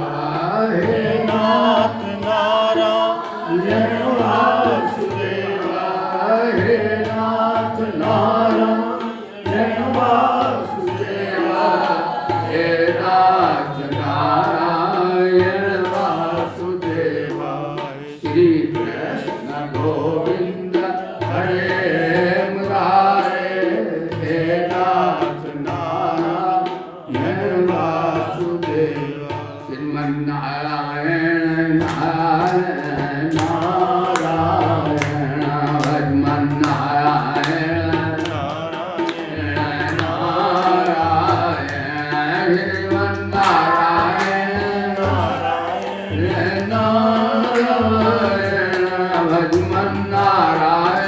हे नाथ नारायण वासुदेवा हे नाथ नारायण वासुदेवा हे नाथ नारायण वासुदेवा श्री कृष्ण गोविंद हरे मुरारे हे नाथ नारायण वासुदेवा श्रीमन्नारायण नारायण नारायण भगवन्नारायण नारायण नारायण श्रीमन्नारायण नारायण नारायण भगवन्नारायण नारायण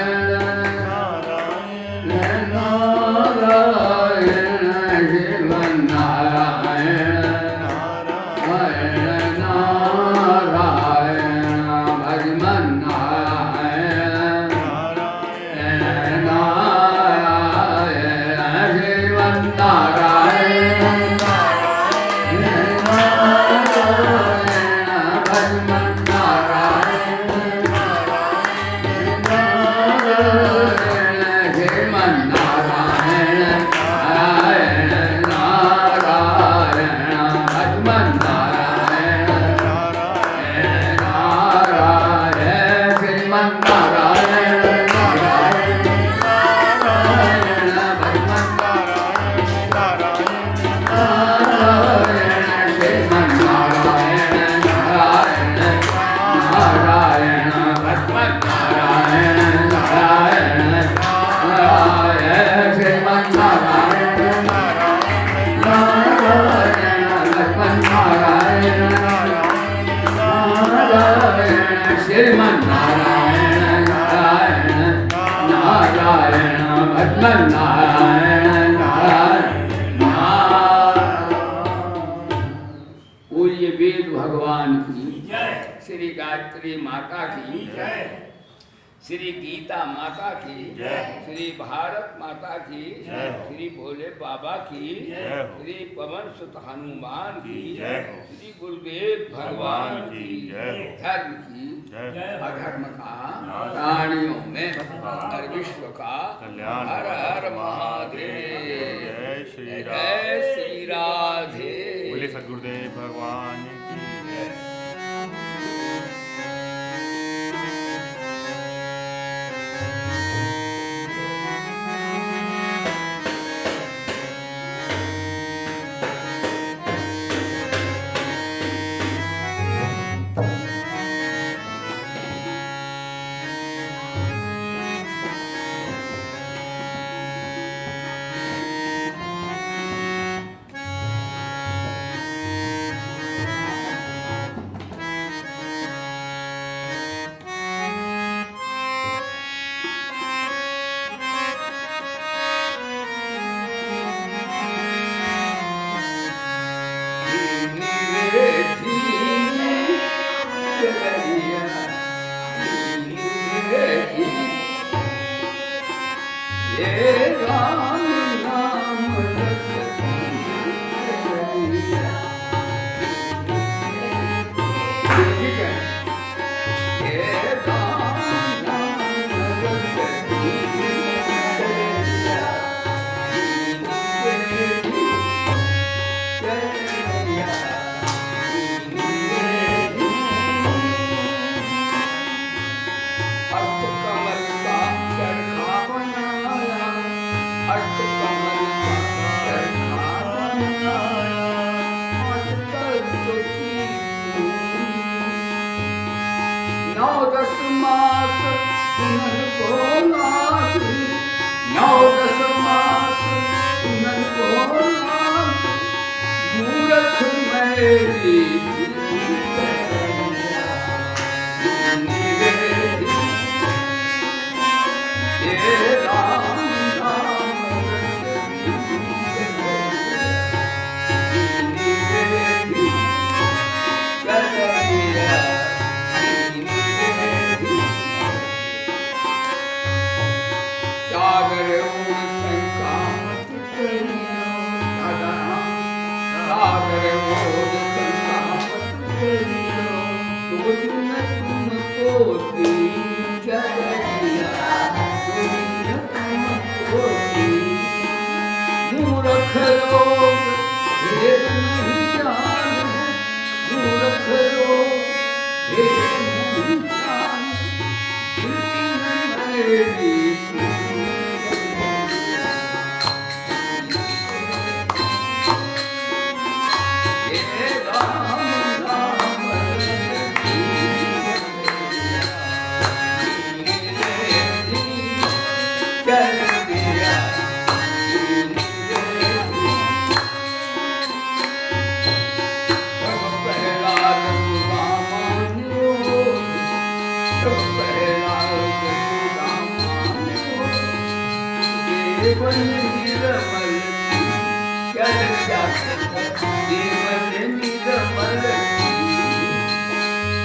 नारायण श्रीमन्नारायण पूज्य वेद भगवान की श्री गायत्री माता की श्री गीता माता की श्री भारत माता की श्री भोले बाबा की श्री पवन सुत हनुमान की श्री गुरुदेव भगवान की धर्म की अधर्म का प्राणियों में और विश्व का हर हर महादेव जय श्री राधे बोले सद्गुरुदेव भगवान की जय।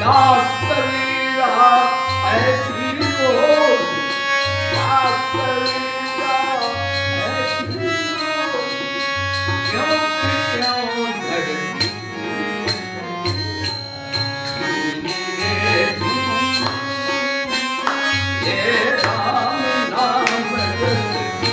दास कबीरा ऐसी हो, दास कबीरा ऐसी हो, क्यों क्यों धरती ये राम नाम रसती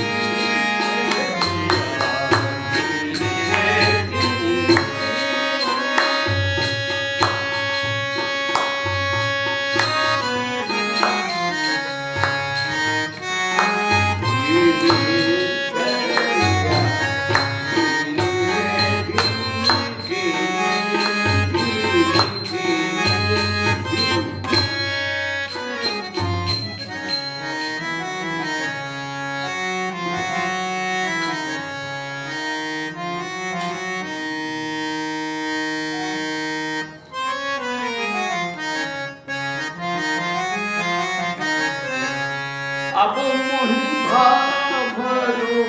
अब मोहि भाभरो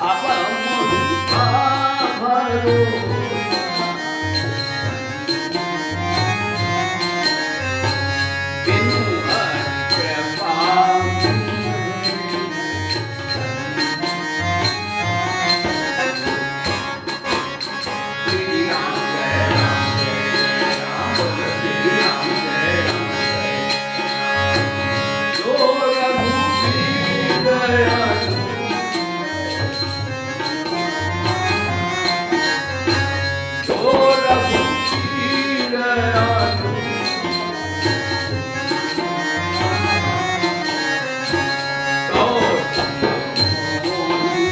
अब मोहि भाभरो बिनु हरि कृपा श्री राम जय राम जय राम बोलो श्री राम जय राम जो रघुवीर दयालु जो रघुवीर दयालु तो मोहि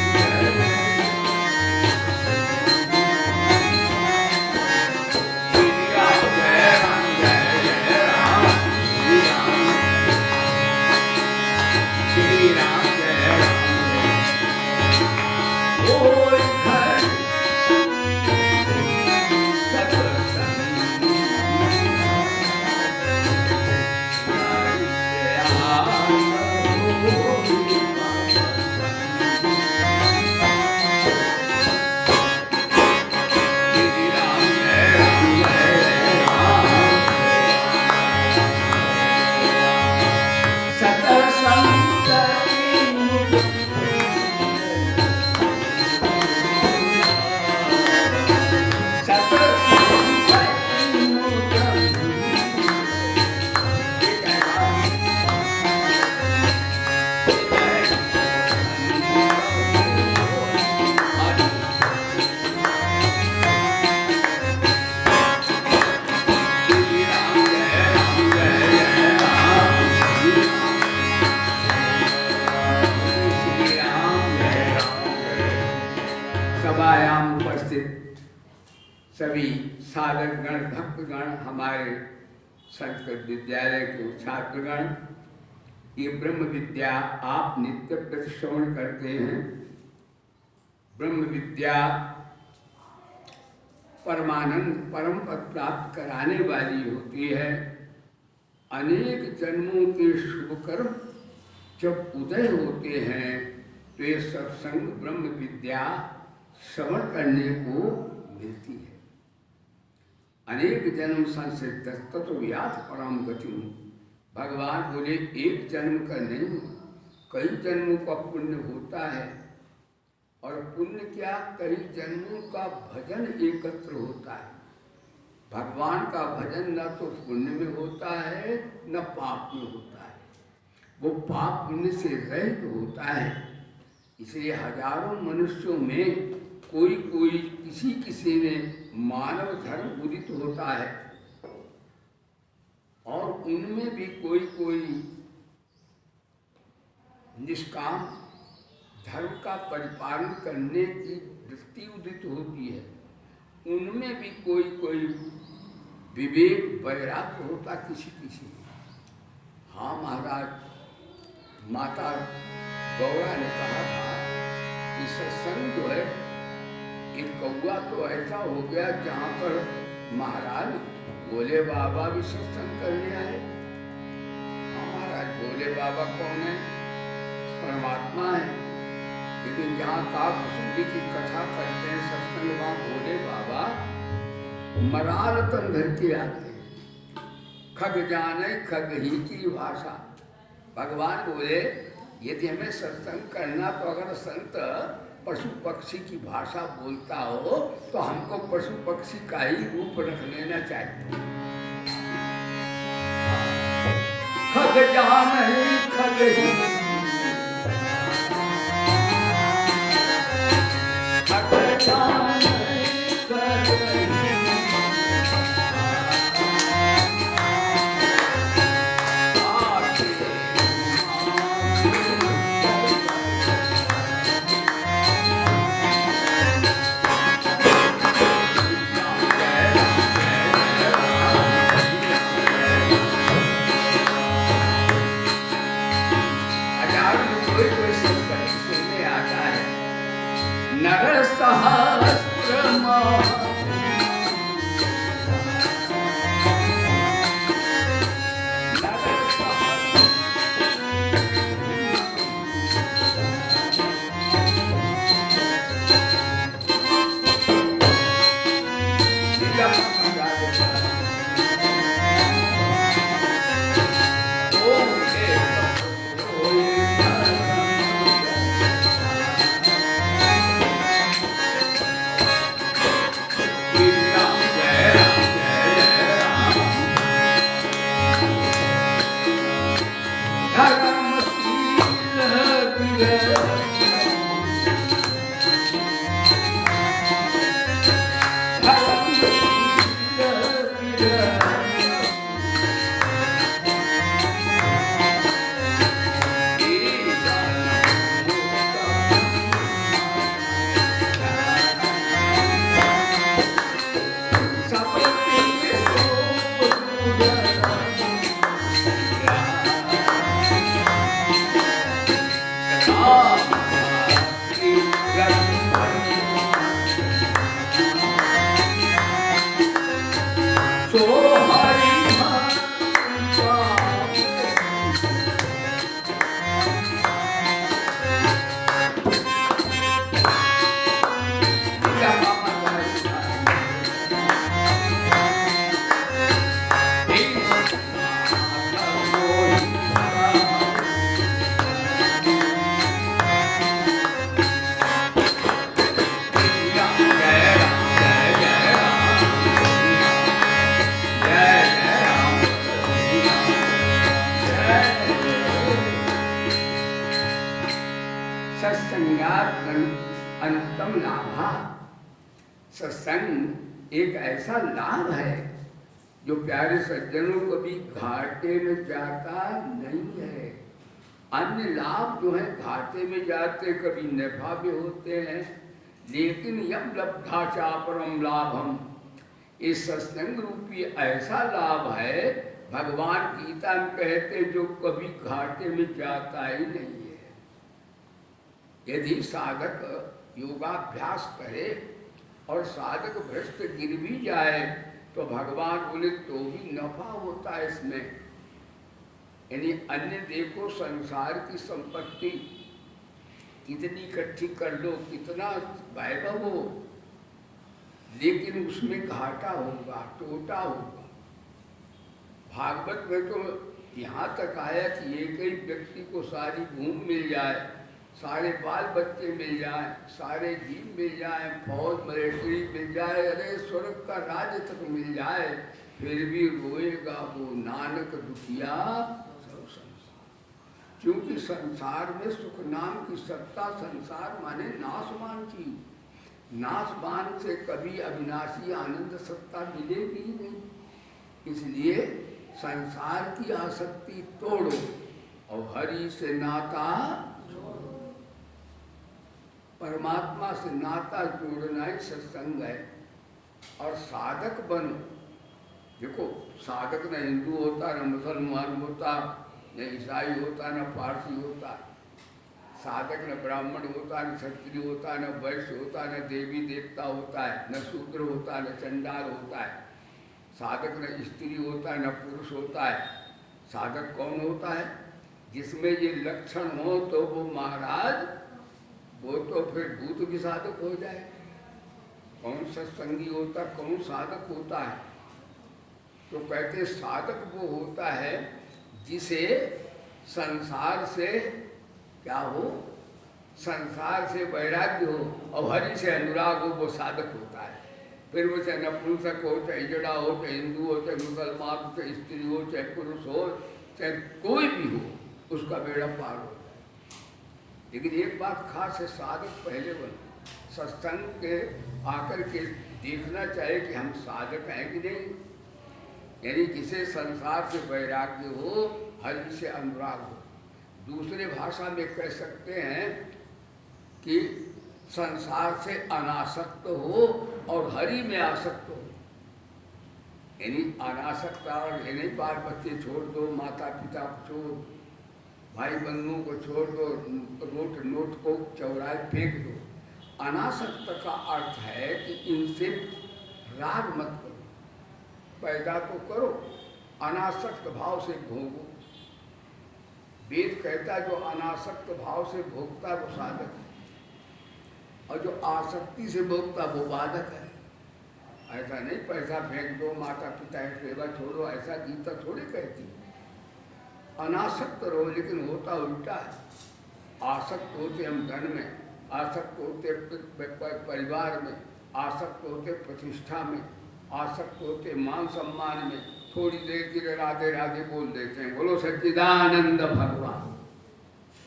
श्री राम जय राम जय राम श्री राम जय राम कोई घर सत्संग नारी श्री राम जय राम जय राम सतसंग सभायाम उपस्थित सभी साधकगण भक्तगण हमारे संस्कृत विद्यालय के छात्रगण, ये ब्रह्म विद्या आप नित्य प्रति श्रवण करते हैं। ब्रह्म विद्या परमानंद परम पद प्राप्त कराने वाली होती है। अनेक जन्मों के शुभ कर्म जब उदय होते हैं तो ये सत्संग ब्रह्म विद्या श्रवण करने को मिलती है। अनेक जन्म संसिद्ध तत्व याद परम गति। भगवान बोले एक जन्म का नहीं, कई जन्मों का पुण्य होता है। और पुण्य क्या, कई जन्मों का भजन एकत्र होता है। भगवान का भजन न तो पुण्य में होता है न पाप में होता है, वो पाप पुण्य से रहित होता है। इसलिए हजारों मनुष्यों में कोई कोई किसी किसी में मानव धर्म उदित होता है। उनमें भी कोई कोई निष्काम धर्म का परिपालन करने की वृत्ति उदित होती है, उनमें भी कोई कोई विवेक वैराग्य होता किसी किसी। हाँ महाराज, माता गौरा ने कहा था कि सत्संग जो है एक कौआ तो ऐसा हो गया जहाँ पर महाराज भोले बाबा भी सत्संग करने आए। हाँ महाराज, भोले बाबा कौन है? परमात्मा है, लेकिन जहाँ काकभूषुंडी की कथा करते हैं सत्संग, वहाँ भोले बाबा मराल तन धर के आते हैं। खग जाने खग ही की भाषा। भगवान बोले यदि हमें सत्संग करना तो अगर संत पशु पक्षी की भाषा बोलता हो तो हमको पशु पक्षी का ही रूप रख लेना चाहिए। खग जाने खग ही अंतम लाभा। सत्संग एक ऐसा लाभ है जो प्यारे सज्जनों कभी घाटे में जाता नहीं है। अन्य लाभ जो है घाटे में जाते, कभी नफा भी होते हैं, लेकिन यम लब्धा चापरम लाभम, इस सत्संग रूपी ऐसा लाभ है, भगवान गीता में कहते जो कभी घाटे में जाता ही नहीं है। यदि साधक योगाभ्यास करे और साधक भ्रष्ट गिर भी जाए तो भगवान बोले तो भी नफा होता है इसमें। यानी अन्य देखो संसार की संपत्ति कितनी इकट्ठी कर लो, कितना वैभव हो, लेकिन उसमें घाटा होगा, टोटा होगा। भागवत में तो यहाँ तक आया कि एक ही व्यक्ति को सारी भूमि मिल जाए, सारे बाल बच्चे मिल जाए, सारे जीव मिल जाए, फौज मिलिट्री मिल जाए, अरे स्वर्ग का राज्य तक मिल जाए, फिर भी रोएगा वो नानक दुखिया सब संसार। क्योंकि संसार में सुख नाम की सत्ता, संसार माने नाशवान चीज, नाशवान से कभी अविनाशी आनंद सत्ता मिलेगी ही नहीं। इसलिए संसार की आसक्ति तोड़ो और हरि से नाता, परमात्मा से नाता जोड़ना ही सत्संग है। और साधक बनो। देखो, साधक न हिंदू होता, न मुसलमान होता, न ईसाई होता, न पारसी होता। साधक न ब्राह्मण होता, न क्षत्रिय होता, न वैश्य होता, न देवी देवता होता है, न शूद्र होता, न चंडाल होता है। साधक न स्त्री होता है, न पुरुष होता है। साधक कौन होता है? जिसमें ये लक्षण हो तो वो महाराज, वो तो फिर भूत भी साधक हो जाए। कौन सत्संगी होता, कौन साधक होता है? तो कहते साधक वो होता है जिसे संसार से क्या हो, संसार से वैराग्य हो और हरि से अनुराग हो, वो साधक होता है। फिर वो चाहे नपुंसक हो, चाहे जड़ा हो, चाहे हिंदू हो, चाहे मुसलमान हो, चाहे स्त्री हो, चाहे पुरुष हो, चाहे कोई भी हो, उसका बेड़ा पार हो जाए। लेकिन एक बात खास है, साधक पहले बनो। सत्संग के आकर के देखना चाहिए कि हम साधक हैं कि नहीं। यानी जिसे संसार से वैराग्य हो, हरि से अनुराग हो। दूसरे भाषा में कह सकते हैं कि संसार से अनासक्त हो और हरि में आसक्त हो। यानी अनासक्त और ये नहीं, बाल बच्चे छोड़ दो, माता पिता को छोड़, भाई बंधुओं को छोड़ दो, रोट नोट को चौराहे फेंक दो। अनासक्त का अर्थ है कि इनसे राग मत करो, पैदा तो करो, अनासक्त भाव से भोगो। वेद कहता है जो अनासक्त भाव से भोगता वो साधक है, और जो आसक्ति से भोगता वो बाधक है। ऐसा नहीं पैसा फेंक दो, माता पिता की सेवा छोड़ो, ऐसा गीता थोड़ी कहती है। अनासक्त रहो, लेकिन होता उल्टा है। आसक्त होते हम धन में, आसक्त होते परिवार में, आसक्त होते प्रतिष्ठा में, आसक्त होते मान सम्मान में। थोड़ी देर के लिए राधे राधे बोल देते हैं, बोलो सच्चिदानंद भगवान।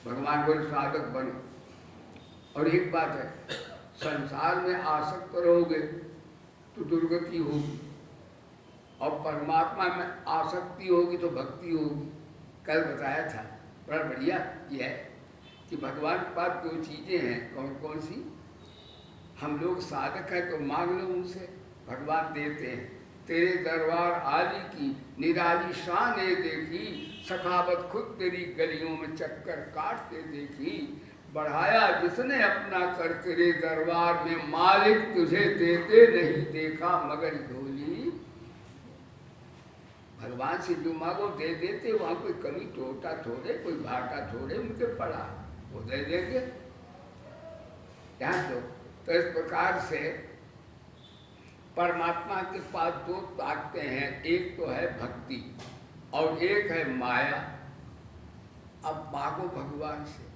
भगवान बोले साधक बनो। और एक बात है, संसार में आसक्त रहोगे तो दुर्गति होगी, और परमात्मा में आसक्ति होगी तो भक्ति होगी। कल बताया था, बड़ा बढ़िया ये है कि भगवान के पास दो चीज़ें हैं। कौन कौन सी? हम लोग साधक हैं तो मांग लो उनसे, भगवान देते हैं। तेरे दरबार आली की निराली शान देखी, सखावत खुद तेरी गलियों में चक्कर काटते देखी। बढ़ाया जिसने अपना कर तेरे दरबार में, मालिक तुझे देते नहीं देखा मगर झोली। भगवान से जो मांगो दे देते, वहाँ कोई कमी टोटा थोड़े, कोई घाटा थोड़े उनके पड़ा, वो दे देंगे। ध्यान दो। तो इस प्रकार से परमात्मा के पास दो ताकतें हैं, एक तो है भक्ति और एक है माया। अब मांगो भगवान से,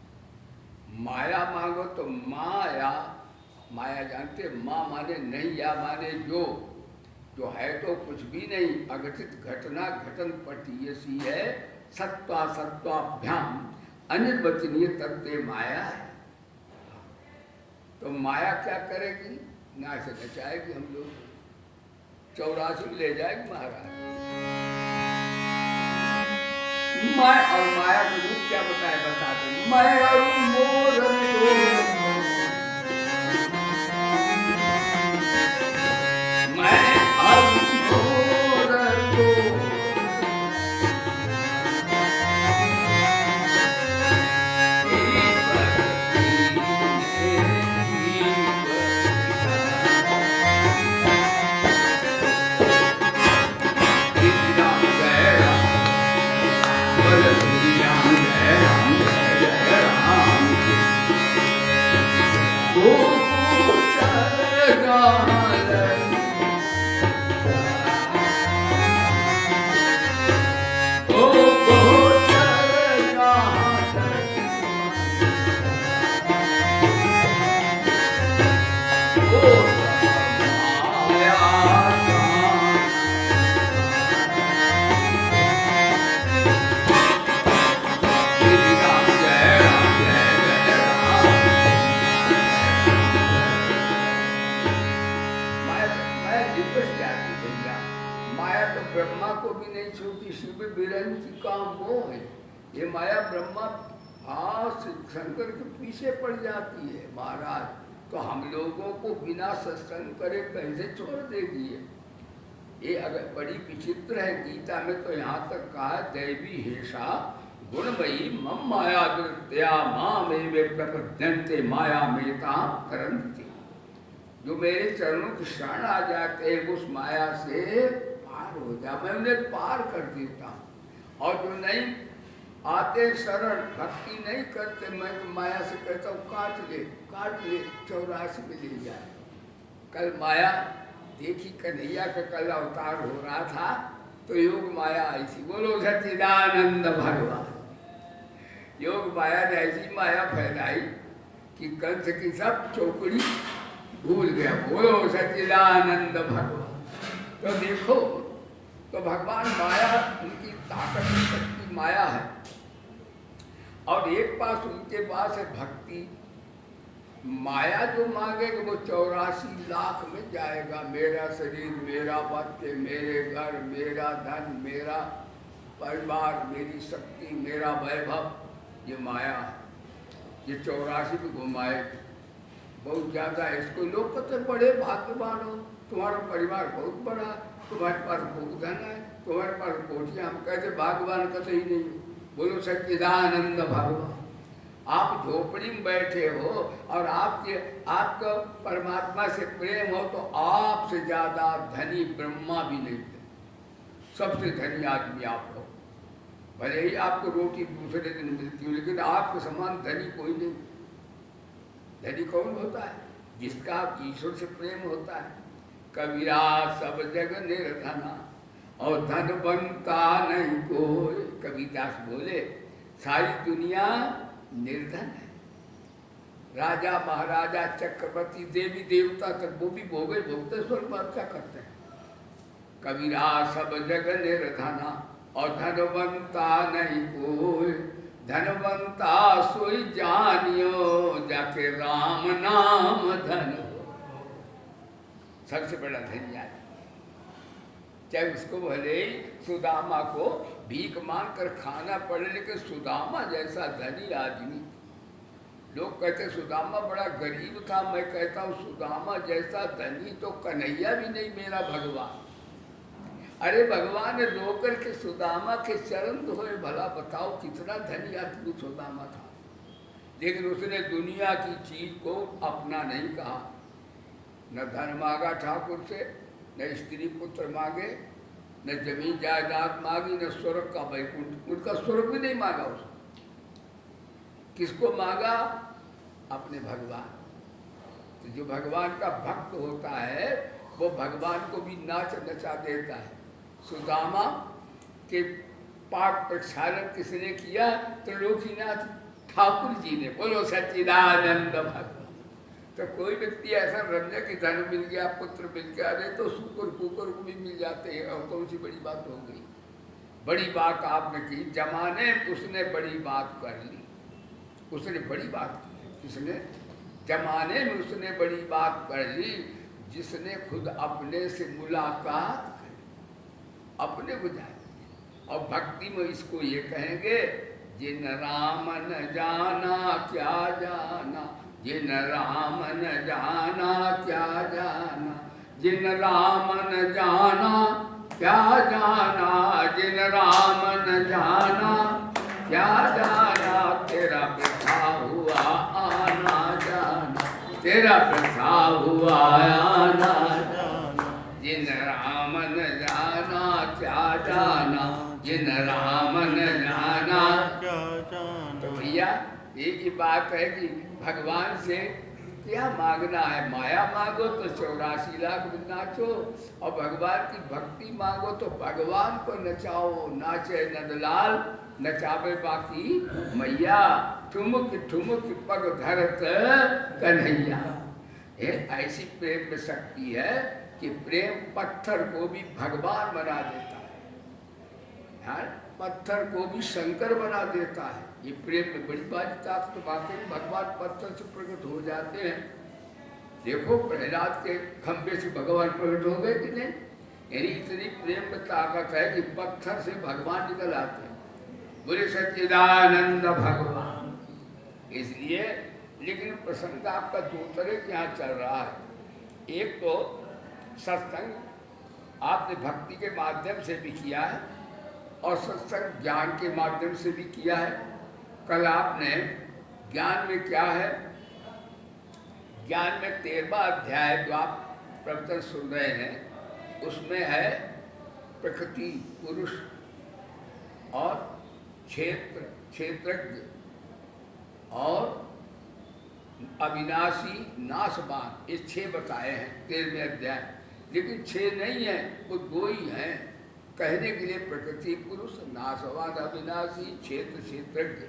माया मांगो तो माया, माया जानते, माँ माने नहीं, या माने जो है तो कुछ भी नहीं, अघटित घटना घटन पटीयसी है, सत्वा सत्वाभ्याम अनिर्वचनीय तत्व माया है। तो माया क्या करेगी? ना से नचाएगी, हम लोग 84 में ले जाएगी महाराज। मैं और माया का रूप क्या बताए, बता दो। मैं और मोर को भी नहीं छूती, शिव बिरंची का मोह है। ये माया ब्रह्मा शंकर के पीछे पड़ जाती है महाराज। तो हम लोगों को बिना सत्संग करे कैसे छोड़ देगी ये अगर बड़ी विचित्र है। गीता में तो यहाँ तक कहा है, दैवी हेषा गुणमयी मम माया दृत्या माँ में वे प्रपद्यन्ते माया मेता करन्ति। जो मेरे चरणों की शरण आ जाते हैं उस माया से पार हो जा, मैं उन्हें पार कर देता हूँ। और जो नहीं आते शरण, भक्ति नहीं करते, मैं तो माया से कहता हूँ काट ले 84 में ले जाए। कल माया देखी, कन्हैया का कल अवतार हो रहा था तो योग माया आई थी। बोलो सच्चिदानंद भगवान। योग माया ने ऐसी माया फैलाई कि कंस की सब चौकड़ी भूल गया। बोलो सच्चिदानंद भगवान। तो देखो, तो भगवान माया, उनकी ताकत शक्ति माया है। और एक पास उनके पास है भक्ति। माया जो मांगेगा वो 84 लाख में जाएगा। मेरा शरीर, मेरा बच्चे, मेरे घर, मेरा धन, मेरा परिवार, मेरी शक्ति, मेरा वैभव, ये माया है। ये 84 में घुमाएगी बहुत ज़्यादा। इसको लोग कहते बड़े भाग्यवान हो, तुम्हारा परिवार बहुत बड़ा, तुम्हारे पास बहुत धन है, तुम्हारे पास कोठियाँ। हम कहते भाग्यवान कहते ही नहीं। बोलो सच्चिदानंद भगवान। आप झोपड़ी में बैठे हो और आपका परमात्मा से प्रेम हो तो आपसे ज़्यादा धनी ब्रह्मा भी नहीं है। सबसे धनी आदमी आप हो। भले ही आपको रोटी दूसरे दिन मिलती हो, लेकिन आपके समान धनी कोई नहीं। धनी कौन होता है? जिसका ईश्वर से प्रेम होता है। कबीरा सब जग निर्धना और धनवंता नहीं कोई। कबीरदास बोले सारी दुनिया निर्धन है। राजा महाराजा चक्रवर्ती देवी देवता तक वो भी भोगे भोगते स्वर्ग में अच्छा करते हैं। कबीरा सब जग निर्धना और धनवंता नहीं कोई। धनवंता सोई जानियो जाके राम नाम धन। सबसे बड़ा धनी आदमी, चाहे उसको भले ही सुदामा को भीख मांग कर खाना पड़े, लेकिन सुदामा जैसा धनी आदमी। लोग कहते सुदामा बड़ा गरीब था, मैं कहता हूँ सुदामा जैसा धनी तो कन्हैया भी नहीं मेरा भगवान। अरे भगवान ने रोकर के सुदामा के चरण धोए। भला बताओ कितना धनी आदमी सुदामा था, लेकिन उसने दुनिया की चीज को अपना नहीं कहा। न धन मांगा ठाकुर से, न स्त्री पुत्र मांगे, न जमीन जायदाद मांगी, न स्वर्ग का वैकुंठ। उनका स्वर्ग भी नहीं मांगा उसने। किसको मांगा? अपने भगवान। तो जो भगवान का भक्त होता है वो भगवान को भी नाच नचा देता है। सुदामा के पाठ प्रक्षालन किसने किया? त्रिलोकीनाथ ठाकुर जी ने। बोलो सच्चिदानंद भगवान। तो कोई व्यक्ति ऐसा रमजा कि धन मिल गया, पुत्र मिल गया, अरे तो शुक्र कुकर को भी मिल जाते हैं, और कौन सी बड़ी बात हो गई? बड़ी बात आपने की, जमाने उसने बड़ी बात कर ली। उसने बड़ी बात की। किसने? जमाने में उसने बड़ी बात कर ली, जिसने खुद अपने से मुलाकात करी, अपने को जाने। और भक्ति में इसको ये कहेंगे, जिन राम न जाना क्या जाना, जिन राम न जाना क्या जाना, जिन राम न जाना क्या जाना, जिन राम न जाना क्या जाना, तेरा वृथा हुआ आना जाना, तेरा वृथा हुआ आना जाना। जिन राम न जाना क्या जाना, जिन राम न जाना क्या जाना। तो भैया एक ही बात है कि भगवान से क्या मांगना है? माया मांगो तो 84 लाख में नाचो, और भगवान की भक्ति मांगो तो भगवान को नचाओ। नाचे नंदलाल नचावे बाकी मैया, ठुमुक ठुमुक पग धरत कन्हैया। ऐसी प्रेम में शक्ति है कि प्रेम पत्थर को भी भगवान बना देता है, पत्थर को भी शंकर बना देता है। ये प्रेम में बड़ी बात ताकत। वाकई भगवान पत्थर से प्रकट हो जाते हैं। देखो प्रहलाद के खंबे से भगवान प्रकट हो गए कि नहीं? यानी इतनी प्रेम में ताकत है कि पत्थर से भगवान निकल आते हैं। बोले सच्चिदानंद भगवान। इसलिए लेकिन प्रसंग आपका दो तरह के यहाँ चल रहा है। एक तो सत्संग आपने भक्ति के माध्यम से भी किया है और सत्संग ज्ञान के माध्यम से भी किया है। कल आपने ज्ञान में क्या है, ज्ञान में 13वां अध्याय जो आप प्रवचन सुन रहे हैं उसमें है प्रकृति, पुरुष और क्षेत्र, क्षेत्रज्ञ और अविनाशी, नाशवान, ये 6 बताए हैं 13वें अध्याय। लेकिन 6 नहीं है, वो 2 ही हैं कहने के लिए, प्रकृति पुरुष, नाशवान, अविनाशी, क्षेत्र, क्षेत्रज्ञ।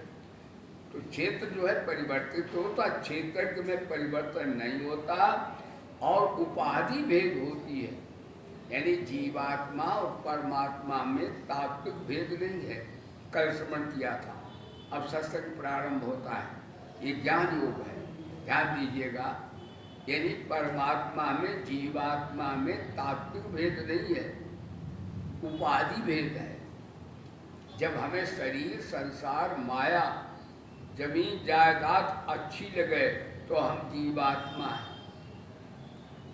तो क्षेत्र जो है परिवर्तित होता, क्षेत्रज्ञ में परिवर्तन नहीं होता और उपाधि भेद होती है। यानी जीवात्मा और परमात्मा में तात्विक भेद नहीं है। कल श्रवण किया था, अब सत्संग प्रारंभ होता है। ये ज्ञान योग है, ध्यान दीजिएगा। यानी परमात्मा में, जीवात्मा में तात्विक भेद नहीं है, उपाधि भेद है। जब हमें शरीर, संसार, माया, जमीन जायदाद अच्छी लगे तो हम जीवात्मा हैं,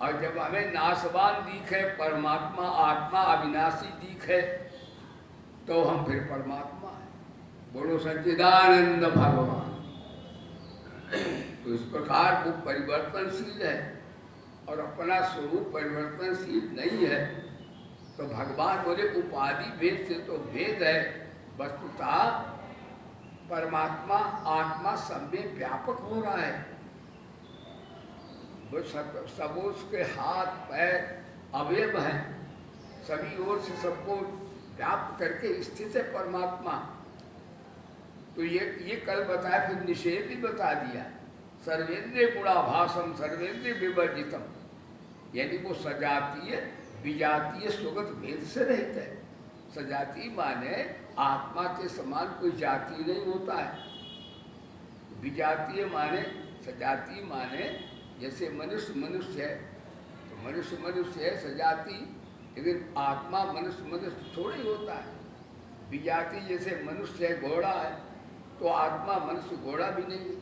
और जब हमें नाशवान दिखे, परमात्मा, आत्मा अविनाशी दिखे तो हम फिर परमात्मा हैं। बोलो सच्चिदानंद भगवान। तो इस प्रकार वो परिवर्तनशील है और अपना स्वरूप परिवर्तनशील नहीं है। तो भगवान बोले उपाधि भेद से तो भेद है, वस्तुतः परमात्मा, आत्मा सब में व्यापक हो रहा है। वो सब उसके हाथ, पैर, अवयव हैं, सभी ओर से सबको व्याप्त करके स्थित है परमात्मा। तो ये कल बताया, फिर निषेध भी बता दिया। सर्वेंद्रिय गुणाभासम सर्वेंद्रिय विवर्जितम, यानी वो सजातीय, विजातीय, स्वगत भेद से रहित है। सजातीय माने आत्मा के समान कोई जाति नहीं होता है। विजातीय माने, सजातीय माने जैसे मनुष्य मनुष्य है तो मनुष्य मनुष्य है सजाती, लेकिन आत्मा मनुष्य मनुष्य थोड़ी होता है। विजाति जैसे मनुष्य है, घोड़ा है, तो आत्मा मनुष्य घोड़ा भी नहीं है।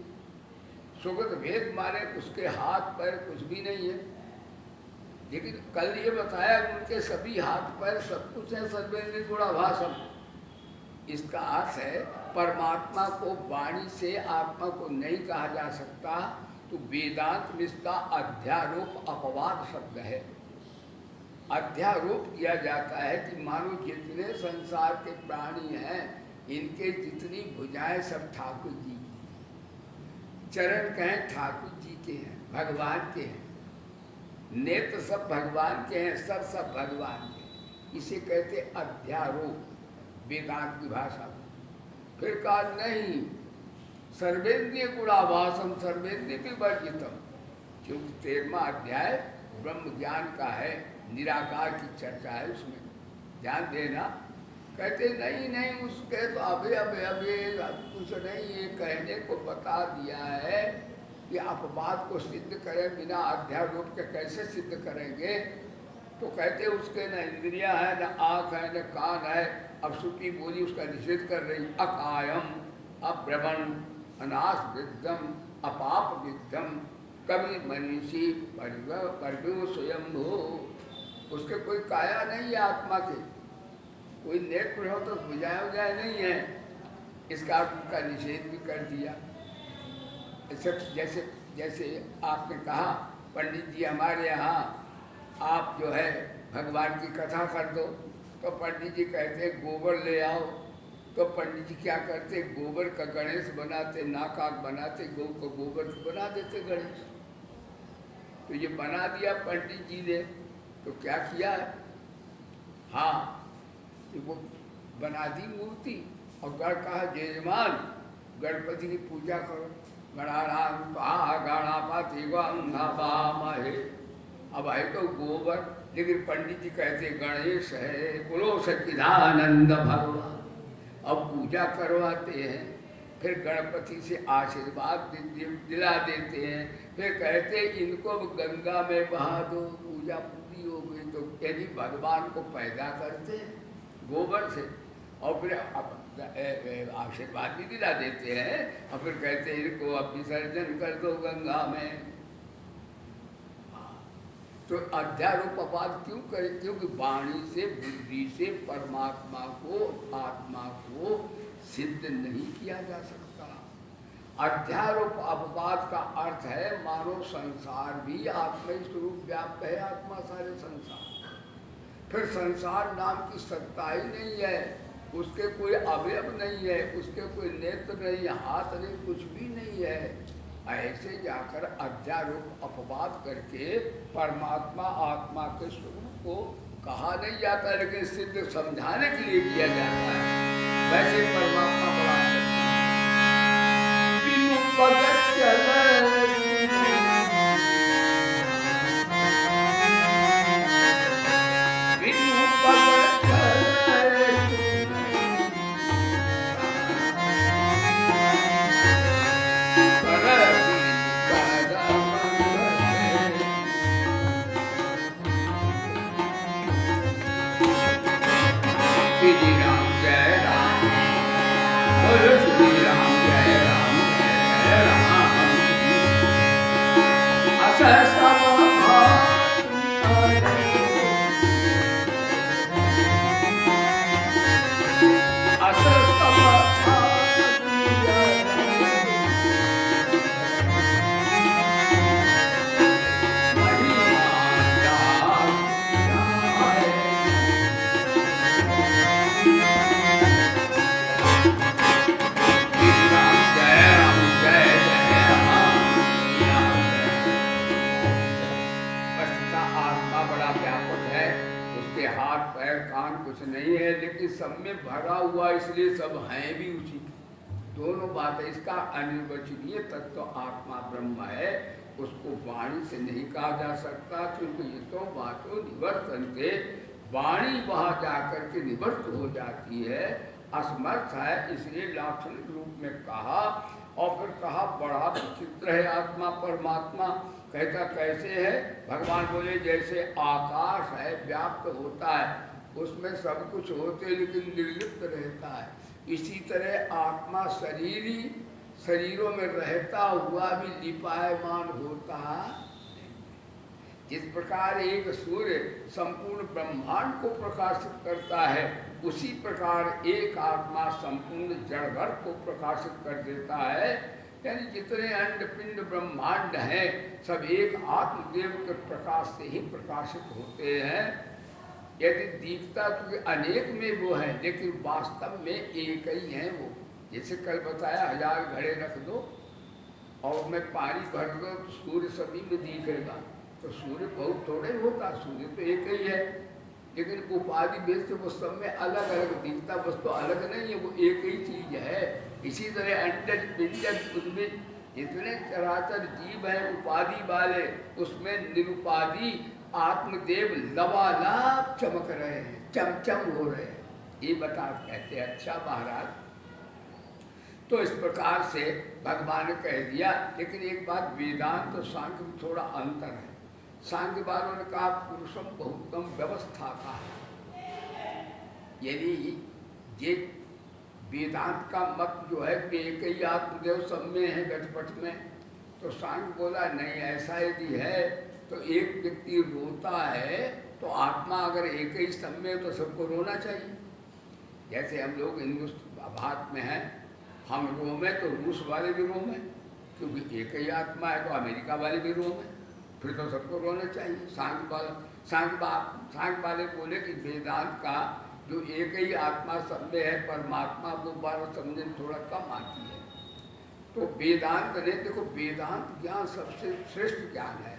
सुगत भेद माने उसके हाथ पैर कुछ भी नहीं है। लेकिन कल ये बताया उनके सभी हाथ पैर सब कुछ है, सर्वेंद्रिय गुणाभासम। इसका अर्थ है परमात्मा को वाणी से आत्मा को नहीं कहा जा सकता। तो वेदांत में इसका अध्यारोप अपवाद शब्द है। अध्यारोप किया जाता है कि मानो जितने संसार के प्राणी हैं, इनके जितनी भुजाएं सब ठाकुर जी की, चरण कहें ठाकुर जी के हैं, भगवान के हैं, नेत्र सब भगवान के हैं, सब भगवान के। इसे कहते अध्यारोप वेदांत की भाषा में। फिर कहा नहीं, सर्वेंद्रिय गुणाभासम सर्वेंद्रिय विवर्जितम, क्योंकि 13वां अध्याय ब्रह्म ज्ञान का है, निराकार की चर्चा है, उसमें ध्यान देना। कहते नहीं उसके तो अभी कुछ नहीं, ये कहने को बता दिया है कि अपवाद को सिद्ध करें बिना अध्यारोप के कैसे सिद्ध करेंगे। तो कहते उसके न इंद्रियां है, न आँख है, न कान है। अब श्रुति बोली उसका निषेध कर रही, अकायम, अभ्रमण, अनाश विद्धम, अपाप विद्धम, कवि मनीषी परिव स्वयंभू। उसके कोई काया नहीं है आत्मा के, कोई नेत्र हो तो बुझाया नहीं है। इसका उनका निषेध भी कर दिया। जैसे जैसे आपने कहा पंडित जी हमारे यहाँ आप जो है भगवान की कथा कर दो, तो पंडित जी कहते गोबर ले आओ। तो पंडित जी क्या करते, गोबर का गणेश बनाते, नाकाक बनाते, गौ को गोबर बना देते गणेश। तो ये बना दिया पंडित जी ने, तो क्या किया है, हाँ वो बना दी मूर्ति और गण कहा जयजमान गणपति की पूजा करो। गणानां गणापति गंगामहे। अब है तो गोबर, लेकिन पंडित जी कहते गणेश है, बोलो सच्चिदानंद भगवान। अब पूजा करवाते हैं, फिर गणपति से आशीर्वाद दिला देते हैं, फिर कहते इनको गंगा में बहा दो, पूजा पूरी पूरी हो गई। तो यदि भगवान को पैदा करते हैं गोबर से और फिर आशीर्वाद भी दिला देते हैं और फिर कहते हैं इनको अब विसर्जन कर दो गंगा में, तो अध्यारोप अपवाद क्यों करें? क्योंकि वाणी से बुद्धि से परमात्मा को आत्मा को सिद्ध नहीं किया जा सकता। अध्यारोप अपवाद का अर्थ है मानो संसार भी आत्मा स्वरूप व्याप्त है, आत्मा सारे संसार, फिर संसार नाम की सत्ता ही नहीं है, उसके कोई अवयव नहीं है, उसके कोई नेत्र नहीं, हाथ नहीं, कुछ भी नहीं है। ऐसे जाकर अध्यारोप अपवाद करके परमात्मा आत्मा के स्वरूप को कहा नहीं जाता, लेकिन सिद्ध समझाने के लिए किया जाता है। वैसे परमात्मा बड़ा नहीं है, लेकिन सब में भरा हुआ, इसलिए सब हैं भी उसी के। दोनों बातें, इसका अनिर्वचनीय तत्व तो आत्मा ब्रह्म है, उसको वाणी से नहीं कहा जा सकता, क्योंकि ये तो बातों निवर्तन से वाणी वहां जाकर के निवर्त हो जाती है, असमर्थ है, इसलिए लाक्षणिक रूप में कहा। और फिर कहा बड़ा विचित्र है आत्मा परमात्मा। कहता कैसे है? भगवान बोले जैसे आकाश है व्याप्त होता है, उसमें सब कुछ होते लेकिन निर्लिप्त रहता है, इसी तरह आत्मा शरीरों में रहता हुआ भी लिपायमान होता नहीं। जिस प्रकार एक सूर्य संपूर्ण ब्रह्मांड को प्रकाशित करता है, उसी प्रकार एक आत्मा संपूर्ण जड़भर को प्रकाशित कर देता है। यानी जितने अंड पिंड ब्रह्मांड हैं सब एक आत्मदेव के प्रकाश से ही प्रकाशित होते हैं। यदि दीखता तो अनेक में वो है, लेकिन वास्तव में एक ही है वो। जैसे कल बताया 1000 घड़े रख दो और मैं पानी भर दो तो सूर्य सभी में दिखेगा, तो सूर्य बहुत थोड़े होता, सूर्य तो एक ही है, लेकिन उपाधि भेद से वो सब में अलग अलग दिखता, बस तो अलग नहीं है, वो एक ही चीज है। इसी तरह अंडज पिंडज उद्भिद जितने चराचर जीव हैं उपाधि वाले, उसमें निरुपाधि आत्मदेव लबालब चमक रहे हैं, चमचम हो रहे हैं, ये बता कहते हैं। अच्छा महाराज, तो इस प्रकार से भगवान ने कह दिया। लेकिन एक बात, वेदांत तो सांख्य में थोड़ा अंतर है। सांख्य वालों ने कहा पुरुषम बहुतम व्यवस्था का, यदि ये वेदांत का मत जो है कि एक ही आत्मदेव सब में है घटपट में, तो सांख्य बोला नहीं, ऐसा यदि है तो एक व्यक्ति रोता है तो आत्मा अगर एक ही सब में तो सबको रोना चाहिए। जैसे हम लोग हिंदुस्तान भारत में हैं, हम रोम तो रूस वाले भी रोम है, क्योंकि एक ही आत्मा है, तो अमेरिका वाले भी रोम है, फिर तो सबको रोना चाहिए। सांख्य वाले बोले कि वेदांत का जो एक ही आत्मा सब में है परमात्मा, वो बात समझने थोड़ा कम आती है। तो वेदांत ने देखो, वेदांत ज्ञान सबसे श्रेष्ठ ज्ञान है।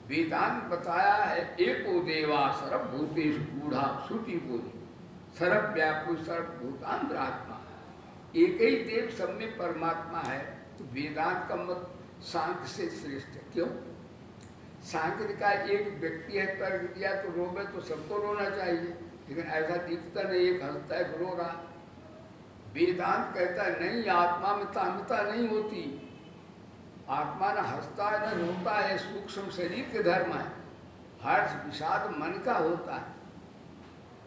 वेदांत बताया है एको देवा सर्वभूतेषु गूढ़ा श्रुति बोली सर्वव्यापी सर्वभूतांतरात्मा, एक ही देव सब में परमात्मा है। तो वेदांत का मत सांख्य से श्रेष्ठ है। क्यों? सांख्य ने कहा एक व्यक्ति है, तर्क दिया तो रोवे तो सबको रोना चाहिए, लेकिन ऐसा दिखता नहीं, एक हंसता है रो रहा। वेदांत कहता है नहीं, आत्मा में तामता नहीं होती, आत्मा न हंसता है न रोता है, सूक्ष्म शरीर के धर्म है। हर्ष विषाद मन का होता है।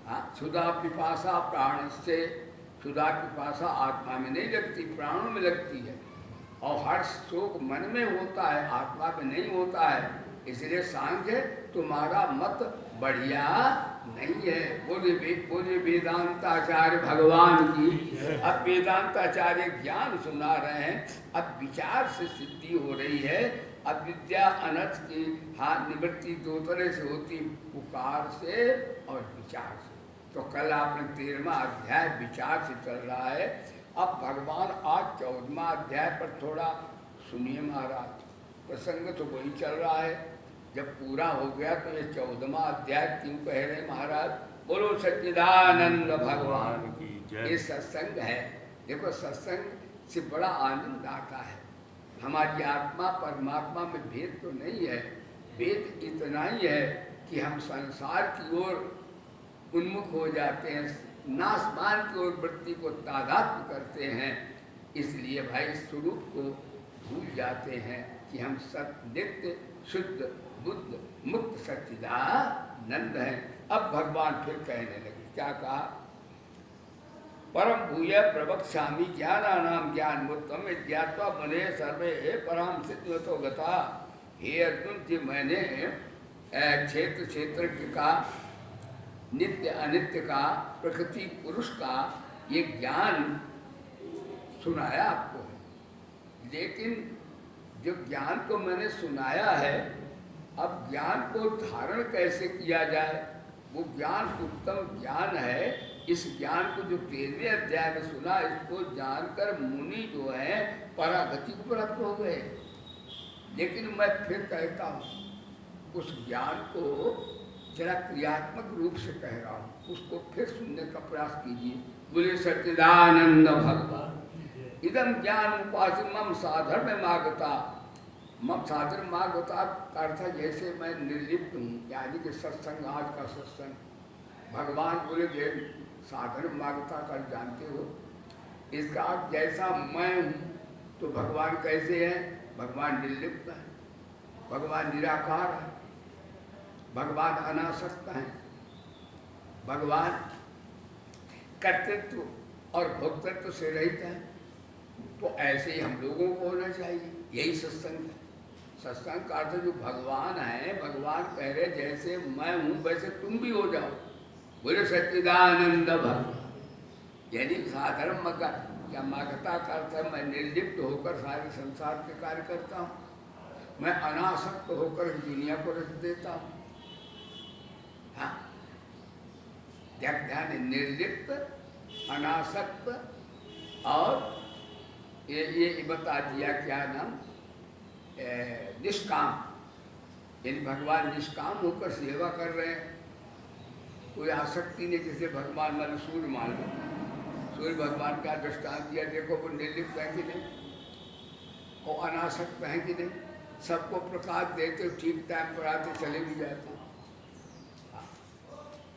हाँ, क्षुधा पिपासा प्राण से, क्षुधा पिपासा आत्मा में नहीं लगती, प्राणों में लगती है। और हर्ष शोक मन में होता है, आत्मा में नहीं होता है। इसलिए सांख्य तुम्हारा मत बढ़िया नहीं है। बोले वेदांताचार्य भगवान की। अब वेदांताचार्य ज्ञान सुना रहे हैं, अब विचार से सिद्धि हो रही है। अब विद्या अनर्थ की निवृत्ति दो तरह से होती, पुकार से और विचार से। तो कल आपने 13वां अध्याय विचार से चल रहा है। अब भगवान आज 14वां अध्याय पर थोड़ा सुनिए महाराज। प्रसंग तो वही चल रहा है, जब पूरा हो गया तो ये 14वां अध्याय क्यों कह रहे महाराज? बोलो सच्चिदानंद भगवान की जय। ये सत्संग है। देखो सत्संग से बड़ा आनंद आता है। हमारी आत्मा परमात्मा में भेद तो नहीं है, भेद इतना ही है कि हम संसार की ओर उन्मुख हो जाते हैं, नासमान की ओर वृत्ति को तादात्म्य करते हैं। इसलिए भाई स्वरूप को भूल जाते हैं कि हम सत्य नित्य शुद्ध बुद्ध मुक्त सच्चिदानंद हैं। अब भगवान फिर कहने लगे, क्या कहा? परम भूय प्रवक्ष्यामि ज्ञानानाम ज्ञानमुत्तम ज्ञात्वा मने सर्वे पराम सिद्धतो गता। हे अर्जुन जी, मैंने क्षेत्र क्षेत्रज्ञ का, नित्य अनित्य का, प्रकृति पुरुष का ये ज्ञान सुनाया आपको। लेकिन जो ज्ञान को मैंने सुनाया है, अब ज्ञान को धारण कैसे किया जाए? वो ज्ञान उत्तम ज्ञान है। इस ज्ञान को जो 13वें अध्याय में सुना, इसको जानकर मुनि जो है परागति को प्राप्त हो गए। लेकिन मैं फिर कहता हूँ, उस ज्ञान को जरा क्रियात्मक रूप से कह रहा हूँ, उसको फिर सुनने का प्रयास कीजिए। बोले सच्चिदानंद भगवान। इदम ज्ञान उपासि मम साधर्म मागता। मम साधर्म मागता का अर्थ जैसे मैं निर्लिप्त हूँ, यानी कि सत्संग, आज का सत्संग। भगवान बोले जे साधर्म मागता कर जानते हो, इसका अर्थ जैसा मैं हूँ तो भगवान कैसे हैं? भगवान निर्लिप्त है, भगवान निराकार है, भगवान अनासक्त है, भगवान कर्तृत्व और भोक्तृत्व से रहित है। तो ऐसे ही हम लोगों को होना चाहिए। यही सत्संग है। सत्संग का अर्थ जो भगवान है, भगवान कह रहे जैसे मैं हूँ वैसे तुम भी हो जाओ। बोले सच्चिदानंद भगवान। यानी साधर्म या मागता का अर्थ है मैं निर्लिप्त होकर सारे संसार के कार्य करता हूँ, मैं अनासक्त होकर दुनिया को रच देता हूँ। हाँ, ध्यान, निर्लिप्त, अनासक्त और ये बता दिया क्या नाम, निष्काम। यानी भगवान निष्काम होकर सेवा कर रहे हैं। कोई आसक्ति नहीं, जैसे भगवान मान सूर्य मान लो, सूर्य भगवान का दृष्टांत दिया, देखो वो निर्लिप्त है कि नहीं, वो अनासक्त है कि नहीं, सबको प्रकाश देते, ठीक टाइम पर आते, चले भी जाते,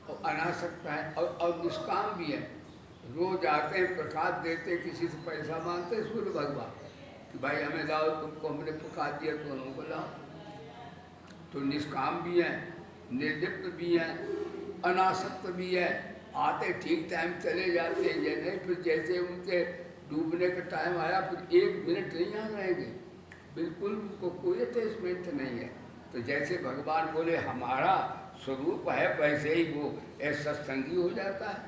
और अनासक्त है और निष्काम भी है। रोज आते हैं, प्रकाश देते, किसी से पैसा मांगते सूर्य भगवान कि भाई हमें लाओ, तुमको हमने प्रकाश दिया तो हमको लाओ। तो निष्काम भी है, निर्लिप्त भी है, अनासक्त भी है। आते ठीक टाइम चले जाते हैं, ये नहीं फिर जैसे उनके डूबने का टाइम आया फिर 1 मिनट नहीं यहाँ रहेंगे, बिल्कुल उनको कोई अटैचमेंट नहीं है। तो जैसे भगवान बोले हमारा स्वरूप है, वैसे ही वो सत्संगी हो जाता है।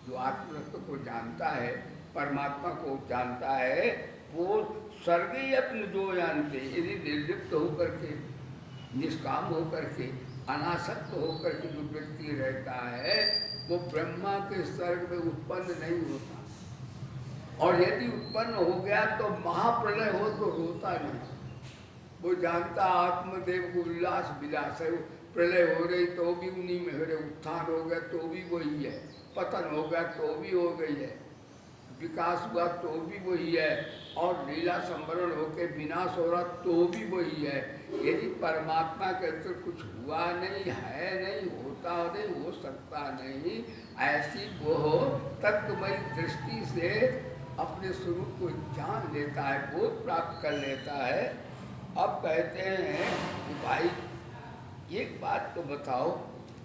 जो आत्मतत्व को जानता है, परमात्मा को जानता है, वो स्वर्ग ही अपने जो जानते हैं। यदि निर्लिप्त होकर के, निष्काम होकर के, अनासक्त होकर के जो व्यक्ति रहता है, वो ब्रह्मा के स्वर्ग में उत्पन्न नहीं होता। और यदि उत्पन्न हो गया तो महाप्रलय हो तो रोता नहीं। वो जानता आत्मदेव को उल्लास विलास है। प्रलय हो रही तो भी उन्हीं में हो रहे, उत्थान हो गया तो भी वही है, पतन हो गया तो भी हो गई है, विकास हुआ तो भी वही है, और लीला संवरण होकर विनाश हो रहा तो भी वही है। यदि परमात्मा के अंदर कुछ हुआ नहीं है, नहीं होता नहीं, हो सकता नहीं, ऐसी वो तत्वमयी दृष्टि से अपने स्वरूप को जान लेता है, बोध प्राप्त कर लेता है। अब कहते हैं कि भाई एक बात तो बताओ,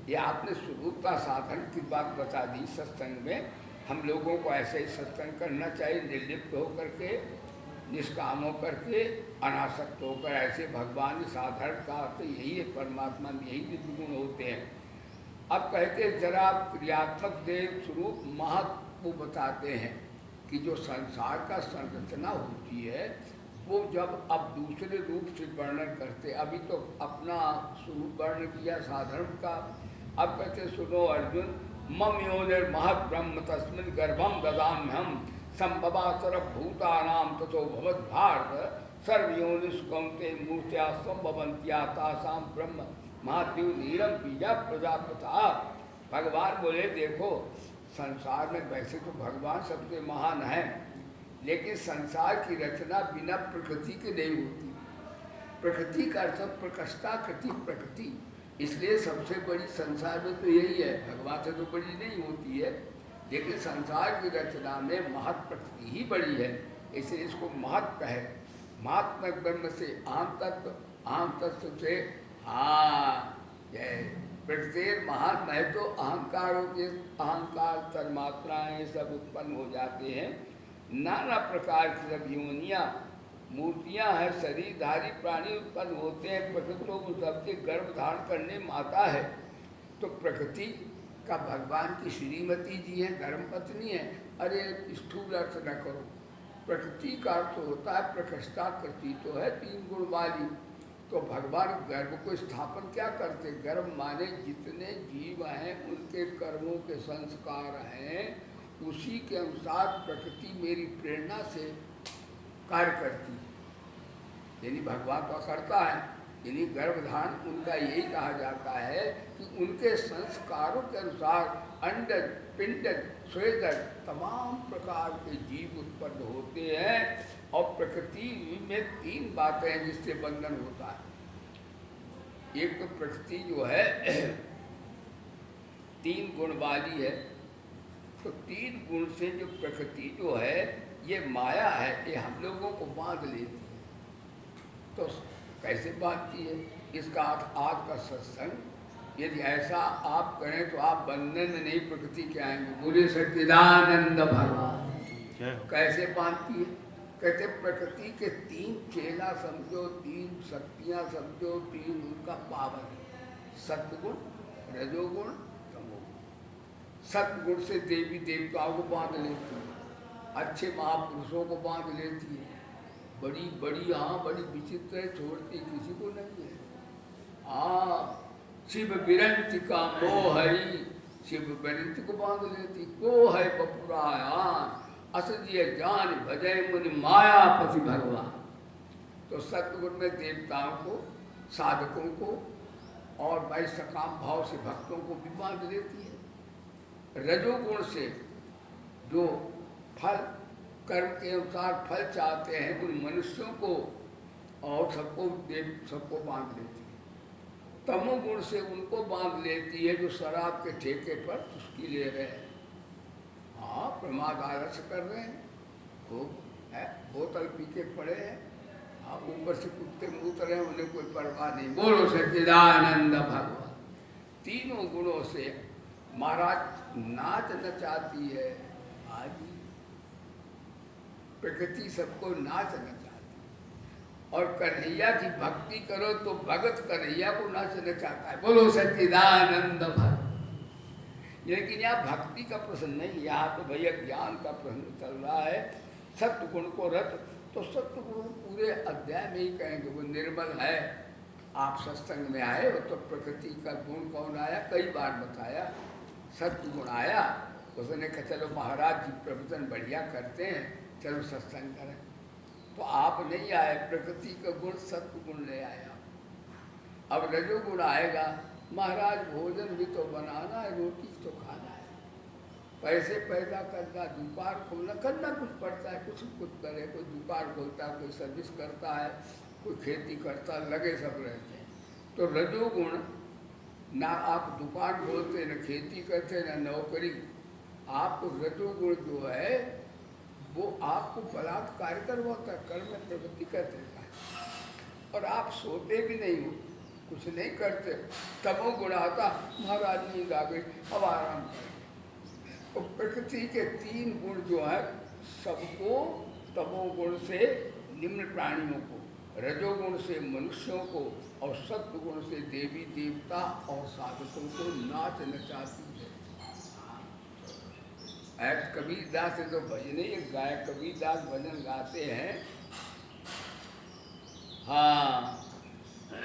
ये आपने स्वरूप का साधन की बात बता दी सत्संग में। हम लोगों को ऐसे ही सत्संग करना चाहिए, निर्लिप्त होकर के, निष्काम होकर के, अनासक्त होकर। ऐसे भगवान साधारण का तो यही है, परमात्मा में यही दिव्य गुण होते हैं। अब कहते हैं जरा आप क्रियात्मक देव स्वरूप महत्व बताते हैं कि जो संसार का संरचना होती है वो जब अब दूसरे रूप से वर्णन करते, अभी तो अपना स्वरूप वर्णन किया साधारण का। अब कहते सुनो अर्जुन, मम योनिर महत् ब्रह्म तस्मिन् गर्भम ददाम्यहम् संभवा सर्वभूतानां ततो भवद्भारत सर्वयोनिषु कौन्तेय मूर्त्या संभवन्त्या तासां ब्रह्म महादेव नीरम बीजा प्रजापता। भगवान बोले देखो, संसार में वैसे तो भगवान सबसे महान है, लेकिन संसार की रचना बिना प्रकृति के नहीं होती। प्रकृति का अर्थ प्रकृष्टा कृति प्रकृति, इसलिए सबसे बड़ी संसार में तो यही है, भगवान से तो बड़ी नहीं होती है। लेकिन संसार की रचना में महत् प्रकृति ही बड़ी है, इसलिए इसको महत्व है। महात्मक ब्रह्म से आम तत्व से प्रकृति महान है तो अहंकारों के अहंकार तन्मात्राएँ सब उत्पन्न हो जाते हैं। नाना प्रकार की सब योनियाँ मूर्तियाँ हैं, शरीरधारी प्राणी उत्पन्न होते हैं। प्रकृति को सबके गर्भ धारण करने माता है। तो प्रकृति का भगवान की श्रीमती जी है, धर्मपत्नी है। अरे स्थूल अर्थ न करो, प्रकृति का अर्थ होता है प्रकृष्टाकृति, तो है तीन गुण वाली। तो भगवान गर्भ को स्थापन क्या करते, गर्भ माने जितने जीव हैं उनके कर्मों के संस्कार हैं, उसी के अनुसार प्रकृति मेरी प्रेरणा से कार्य करती है। यानी भगवान तो करता है, यानी गर्भधारण उनका यही कहा जाता है कि उनके संस्कारों के अनुसार अंडज पिंडज स्वेदज तमाम प्रकार के जीव उत्पन्न होते हैं। और प्रकृति में तीन बातें हैं जिससे बंधन होता है। एक तो प्रकृति जो है तीन गुण वाली है, तो तीन गुण से जो प्रकृति जो है ये माया है, ये हम लोगों को बांध लेती है। तो कैसे बांधती है, इसका आज का सत्संग यदि ऐसा आप करें तो आप बंधन में नहीं प्रकृति के आएंगे। बोले सच्चिदानंद भगवान। कैसे बांधती है, कहते प्रकृति के तीन चेला समझो, तीन शक्तियाँ समझो, तीन उनका पावर है, सत्गुण रजोगुण तमोगुण। सत्गुण से देवी देवताओं को बांध लेती है, अच्छे महापुरुषों को बांध लेती है। बड़ी बड़ी हाँ बड़ी विचित्र है, छोड़ती किसी को नहीं है। हाँ शिव बिरंती का मोह हरी, शिव बिरंती को बांध लेती। को है बपुरायान असदिय जान भजय मुनि मायापति भगवान। तो सत्गुण में देवताओं को, साधकों को और भाई सकाम भाव से भक्तों को भी बांध देती है। रजोगुण से जो फल कर्म के अनुसार फल चाहते हैं उन मनुष्यों को और सबको बांध लेती है। तमोगुण से उनको बांध लेती है जो शराब के ठेके पर उसकी ले रहे हैं, हाँ प्रमाद आलस्य कर रहे हैं, खूब है बोतल पी के पड़े हैं, हाँ ऊपर से कुत्ते मूत रहे हैं, उन्हें कोई परवाह नहीं। बोलो सच्चिदानंद भगवान। तीनों गुणों से महाराज नाच नचाती है। आज प्रकृति सबको नाच नचाती, और कन्हैया की भक्ति करो तो भगत कन्हैया को नाच नचाता है। बोलो सच्चिदानंद भगवान। लेकिन यहाँ भक्ति का प्रश्न नहीं, यहाँ तो भैया ज्ञान का प्रश्न चल रहा है। सत्य गुण को रत, तो सत्य गुण पूरे अध्याय में ही कहेंगे वो निर्मल है। आप सत्संग में आए हो तो प्रकृति का गुण कौन आया, कई बार बताया। सत्य गुण आया, उसने कहा चलो महाराज जी प्रवचन बढ़िया करते हैं, चलो सत्संग करें। तो आप नहीं आए, प्रकृति का गुण सत्य गुण ले आया। अब रजोगुण आएगा, महाराज भोजन भी तो बनाना है, रोटी तो खाना है, पैसे पैदा करना, दुकान खोलना, करना कुछ पड़ता है, कुछ करे। कोई दुकान खोलता है, कोई सर्विस करता है, कोई खेती करता है, लगे सब रहते हैं। तो रजोगुण ना आप दुकान खोलते, न खेती करते, न नौकरी। आपको रजोगुण जो है वो आपको बलात्कार करवाता है, कर्म में प्रवृत्ति कर देता है। और आप सोते भी नहीं हो, कुछ नहीं करते। तमोगुण आता, महाराज नींद आ गई, अब आराम करें। तो प्रकृति के 3 गुण जो है सबको, तमोगुण से निम्न प्राणियों को, रजोगुण से मनुष्यों को और सत्वगुण से देवी देवता और साधकों को नाच नचाती है। कबीरदास से तो भजने गाय, कबीरदास भजन गाते हैं। हाँ,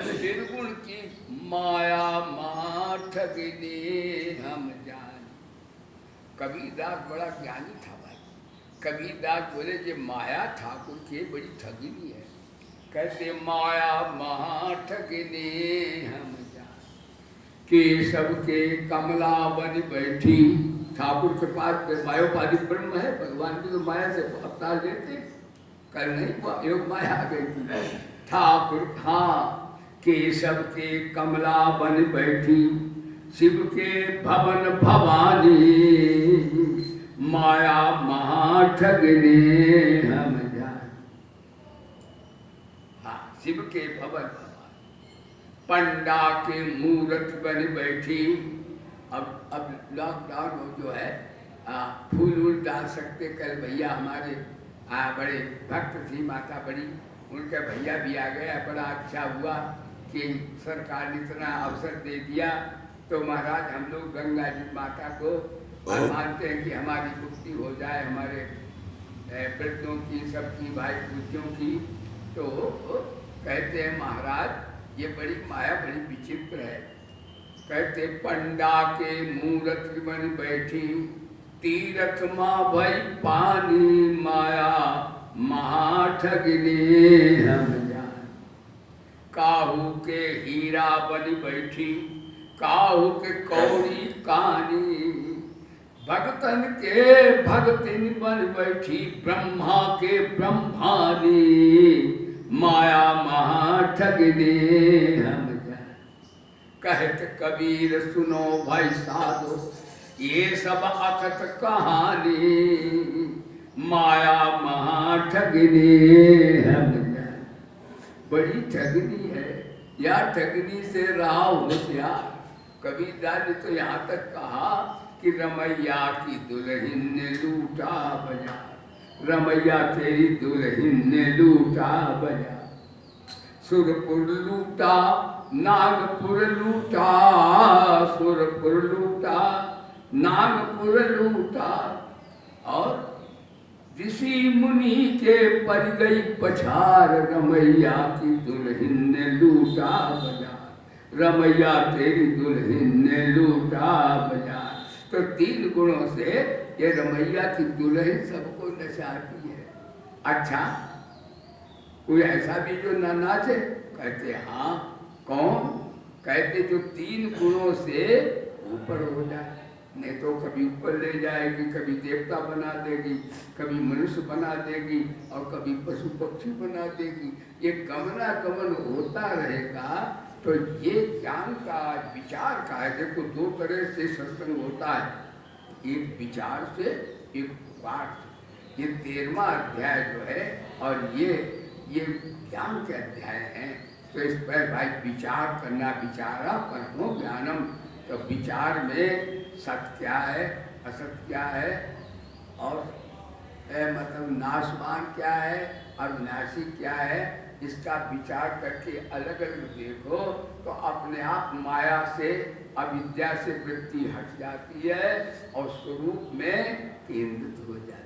निर्गुण की माया ठगने हम जान। कबीरदास बड़ा ज्ञानी था भाई। कबीरदास बोले जे माया ठाकुर के बड़ी ठगिनी है। कहते माया ठगने हम जान, केशव के कमला बन बैठी। ठाकुर के पास मायोपाधिक ब्रह्म है, भगवान की तो माया से अवतार लेते, कल नहीं योग माया आ गई थी। ठाकुर हाँ, केशव के कमला बन बैठी, शिव के भवन भवानी, माया महाठगने हम जान। हाँ, शिव के भवन भवानी, पंडा के मूर्त बन बैठी। अब लॉकडाउन जो है फूल वूल डाल सकते। कल भैया हमारे बड़े भक्त थी माता बड़ी, उनका भैया भी आ गया। बड़ा अच्छा हुआ कि सरकार ने इतना अवसर दे दिया। तो महाराज हम लोग गंगा जी माता को मानते हैं कि हमारी मुक्ति हो जाए, हमारे वृद्धों की, सबकी, भाई पूज्यों की। तो कहते हैं महाराज ये बड़ी माया बड़ी विचित्र है। कहते पंडा के मूर्त बन बैठी, तीरथ माँ भई पानी, माया महाठगने हम जान। काहू के हीरा बन बैठी, काहू के कौड़ी कानी, भगतन के भगतिन बन बैठी, ब्रह्मा के ब्रह्मानी, माया महाठगने हम जान। कहत कबीर सुनो भाई साधो, ये सब अकथ कहानी, माया महाठगने हम जान। बड़ी ठगनी है, या ठगनी से रहा होशियार। कबीरदास ने तो यहाँ तक कहा कि रमैया की दुल्हन ने लूटा बाजार, रमैया तेरी दुल्हन ने लूटा बाजार। सुरपुर लूटा, नागपुर लूटा, सुरपुर लूटा, नागपुर लूटा। और ऋषि मुनि के पर गई पछार, रमैया की दुल्हन ने लूटा बाजार, रमैया तेरी दुल्हन ने लूटा बाजार। तो 3 गुणों से ये रमैया की दुल्हन सबको नचाती है। अच्छा, कोई ऐसा भी जो न नाचे? कहते हाँ। कौन? कहते जो 3 गुणों से ऊपर हो जाए। नहीं तो कभी ऊपर ले जाएगी, कभी देवता बना देगी, कभी मनुष्य बना देगी और कभी पशु पक्षी बना देगी। ये गमना गमन होता रहेगा। तो ये ज्ञान का, विचार का है। देखो 2 तरह से सत्संग होता है, एक विचार से, एक पाठ से। ये 13वां अध्याय जो है और ये ज्ञान के अध्याय हैं। तो इस पर भाई विचार करना, विचारा परमो ज्ञानम। तो विचार में सत्य क्या है, असत क्या है, और मतलब नाशवान क्या है, अविनाशी क्या है, इसका विचार करके अलग अलग देखो तो अपने आप माया से, अविद्या से वृत्ति हट जाती है और स्वरूप में केंद्रित हो जाती है।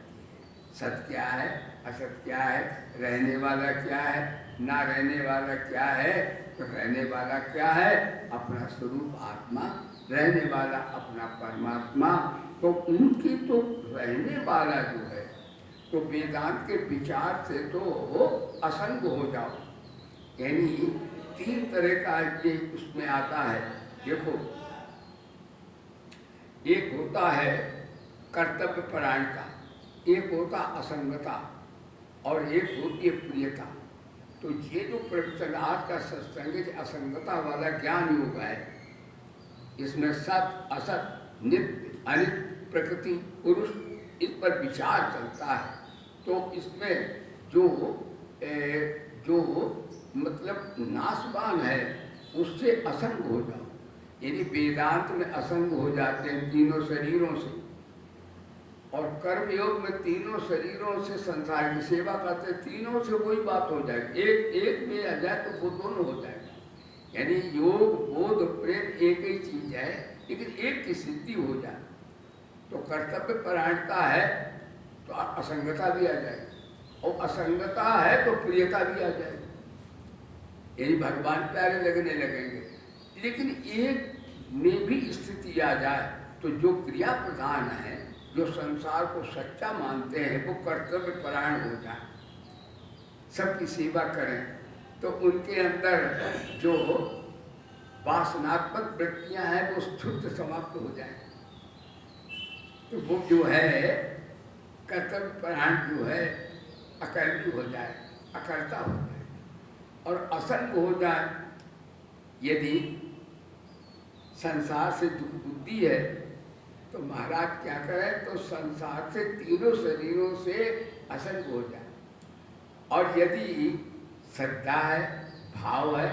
सत्य क्या है, असत क्या है, रहने वाला क्या है, ना रहने वाला क्या है। तो रहने वाला क्या है? अपना स्वरूप आत्मा, रहने वाला अपना परमात्मा। तो उनकी तो रहने वाला जो है, तो वेदांत के विचार से तो असंग हो जाओ। यानी 3 तरह का ये उसमें आता है। देखो, एक होता है कर्तव्य परायण का, एक होता असंगता और एक होती है प्रियता। तो ये जो प्रवचन आज का सत्संग है, असंगता वाला ज्ञान योग है। इसमें सत, असत, नित्य, अनित्य, प्रकृति, पुरुष, इस पर विचार चलता है। तो इसमें जो मतलब नाशवान है उससे असंग हो जाओ। यदि वेदांत में असंग हो जाते हैं तीनों शरीरों से, और कर्मयोग में तीनों शरीरों से संसार की सेवा करते, तीनों से वही बात हो जाएगी। एक में आ जाए तो वो दोनों हो जाएगा। यानी योग बोध प्रेम एक ही चीज है, लेकिन एक की सिद्धि हो जाए तो कर्तव्य परायणता है तो असंगता भी आ जाएगी, और असंगता है तो प्रियता भी आ जाएगी। यही भगवान प्यारे लगने लगेंगे। लेकिन एक में भी स्थिति आ जाए तो जो क्रिया प्रधान है, जो संसार को सच्चा मानते हैं, वो कर्तव्य परायण हो जाए, सबकी सेवा करें, तो उनके अंदर जो वासनात्मक वृत्तियां हैं वो शुद्ध समाप्त हो जाए। तो वो जो है कर्तव्य परायण जो है अकर्मी हो जाए, अकर्ता हो जाए और असंग हो जाए। यदि संसार से दुख बुद्धि है तो महाराज क्या करें, तो संसार से तीनों शरीरों से असंग हो जाए। और यदि श्रद्धा है, भाव है,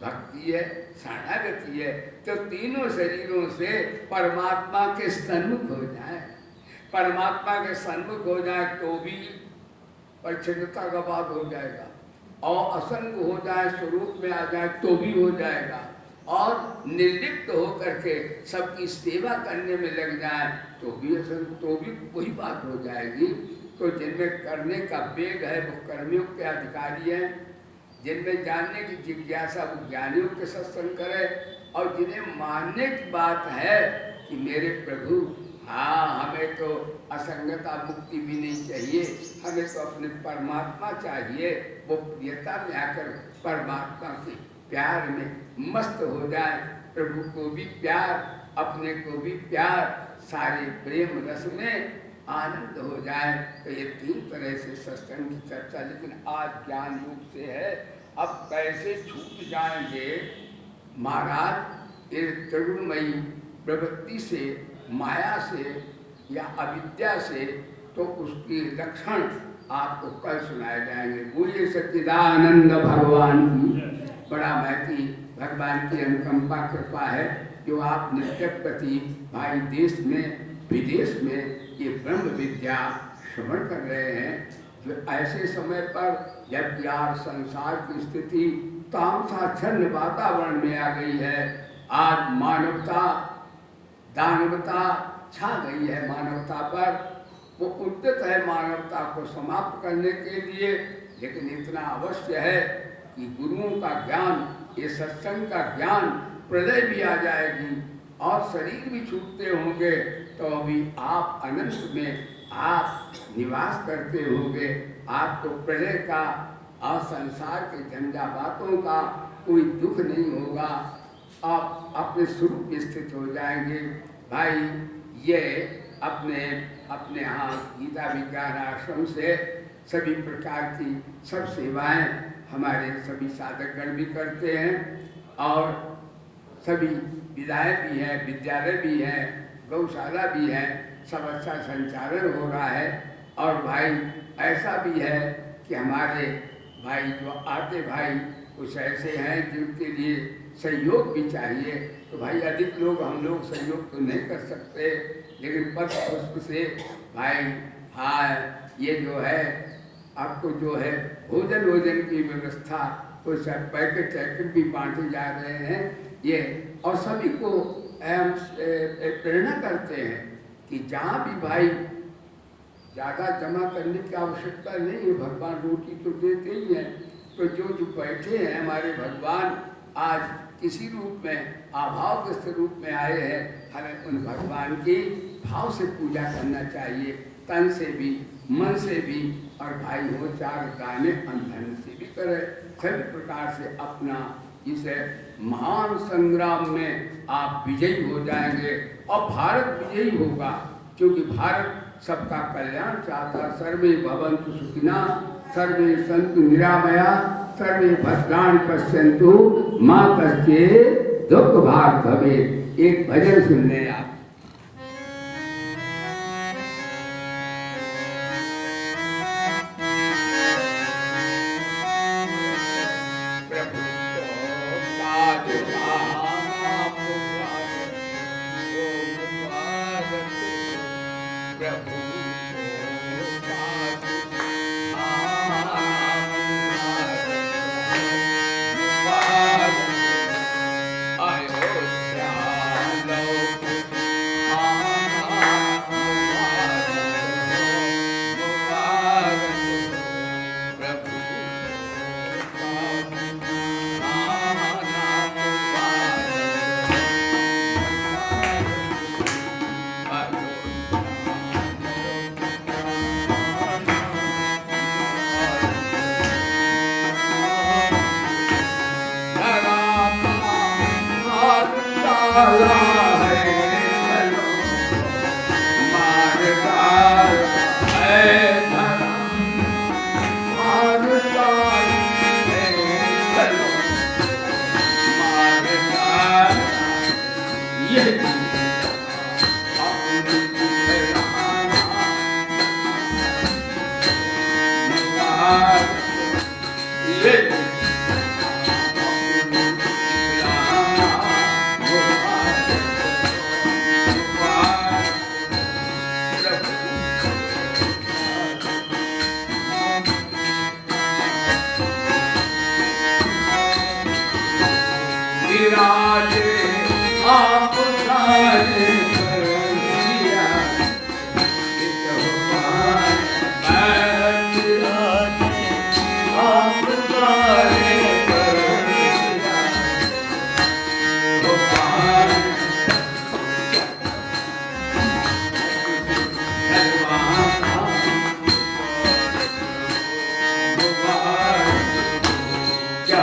भक्ति है, शरणागति है, तो तीनों शरीरों से परमात्मा के सन्मुख हो जाए। परमात्मा के सन्मुख हो जाए तो भी परिच्छिन्नता का बात हो जाएगा, और असंग हो जाए, स्वरूप में आ जाए तो भी हो जाएगा, और निर्लिप्त होकर के सबकी सेवा करने में लग जाए तो भी असंग, तो भी वही बात हो जाएगी। तो जिनमें करने का वेग है वो कर्मयोग के अधिकारी हैं, जिनमें जानने की जिज्ञासा वो ज्ञानियों के सत्संग करें, और जिन्हें मानने की बात है कि मेरे प्रभु, हाँ हमें तो असंगता मुक्ति भी नहीं चाहिए, हमें तो अपने परमात्मा चाहिए, वो प्रियता में आकर परमात्मा के प्यार में मस्त हो जाए, प्रभु को भी प्यार, अपने को भी प्यार, सारे प्रेम रस में आनंद हो जाए। तो ये तीन तरह से सत्संग की चर्चा, लेकिन आज ज्ञान योग से है। अब कैसे छूट जाएंगे महाराज ये त्रिगुणमयी प्रवृत्ति से, माया से या अविद्या से, तो उसके लक्षण आपको कल सुनाए जाएंगे। बोलिए सच्चिदानंद भगवान की। बड़ा महती भगवान की अनुकंपा कृपा है जो आप नित्य प्रति भाई देश में विदेश में ये ब्रह्म विद्या श्रवण कर रहे हैं। जो ऐसे समय पर जब यार संसार की स्थिति तामसाच्छन्न वातावरण में आ गई है, आज मानवता दानवता छा गई है मानवता पर, वो उद्यत है मानवता को समाप्त करने के लिए। लेकिन इतना अवश्य है कि गुरुओं का ज्ञान, ये सत्संग का ज्ञान, प्रलय भी आ जाएगी और शरीर भी छूटते होंगे तो अभी आप अनंत में आप निवास करते होंगे। आपको प्रलय का और संसार के झंझावातों का कोई दुख नहीं होगा, आप अपने स्वरूप में स्थित हो जाएंगे। भाई ये अपने अपने यहाँ गीता विज्ञान आश्रम से सभी प्रकार की सब सेवाएं हमारे सभी साधकगण भी करते हैं, और सभी विधायक भी हैं, विद्यालय भी हैं, गौशाला भी है, सब अच्छा संचालन हो रहा है। और भाई ऐसा भी है कि हमारे भाई जो आते भाई कुछ ऐसे हैं जिनके लिए सहयोग भी चाहिए, तो भाई अधिक लोग हम लोग सहयोग तो नहीं कर सकते, लेकिन पत्र पुष्प से भाई हाँ ये जो है आपको जो है भोजन की व्यवस्था, कुछ पैकेट वैकेट भी बांटे जा रहे हैं ये, और सभी को प्रेरणा करते हैं कि जहाँ भी भाई ज़्यादा जमा करने की आवश्यकता नहीं है, भगवान रोटी तो देते ही हैं। तो जो बैठे हैं हमारे भगवान आज किसी रूप में अभावग्रस्त रूप में आए हैं, हमें उन भगवान की भाव से पूजा करना चाहिए, तन से भी मन से भी, और भाई हो चार दाने अंधन से भी करें। सभी प्रकार से अपना इस महान संग्राम में आप विजयी हो जाएंगे और भारत विजयी होगा, क्योंकि भारत सबका कल्याण चाहता। सर्वे भवन्तु सुखिनः, सर्वे सन्तु निरामयाः, सर्वे भद्राणि पश्यन्तु मा कश्चित् दुःख भाग् भवेत्। एक भजन सुन लें आप। प्रभु तो डाला है चलो मार डाला है धर्म मार डाला है चलो मार डाला ये विराजे आप सारे बरसिया आप सारे बरसिया गोपाल क्या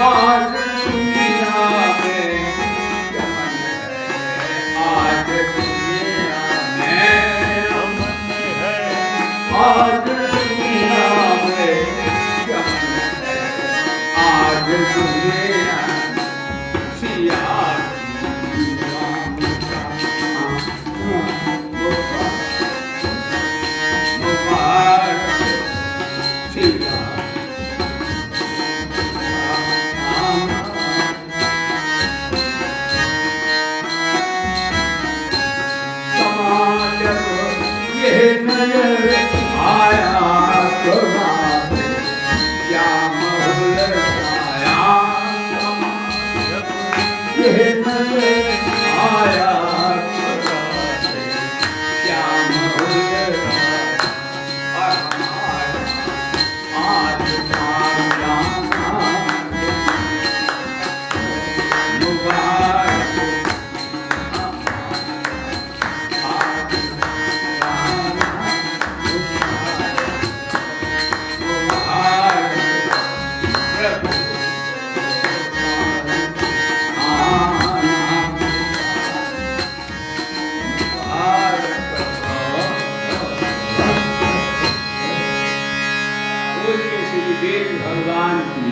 आज दुनिया में अमन है आज दुनिया में अमन है आज दुनिया में अमन है आज दुनिया सिया नजर आया तो क्या महल आया ये नजर आया तो क्या महल आज भगवान की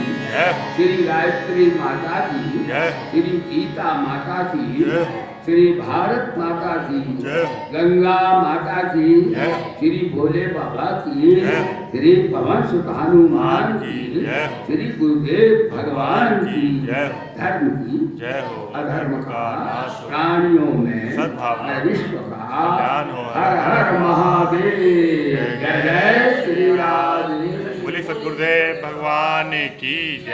श्री गायत्री माता की श्री गीता माता की श्री भारत माता की गंगा माता की श्री भोले बाबा की श्री पवन सुत हनुमान की श्री गुरुदेव भगवान की धर्म की अधर्म का प्राणियों में विश्व का हर हर महादेव जय जय श्री राधे। बोले सद्गुरुदेव भगवान की जय।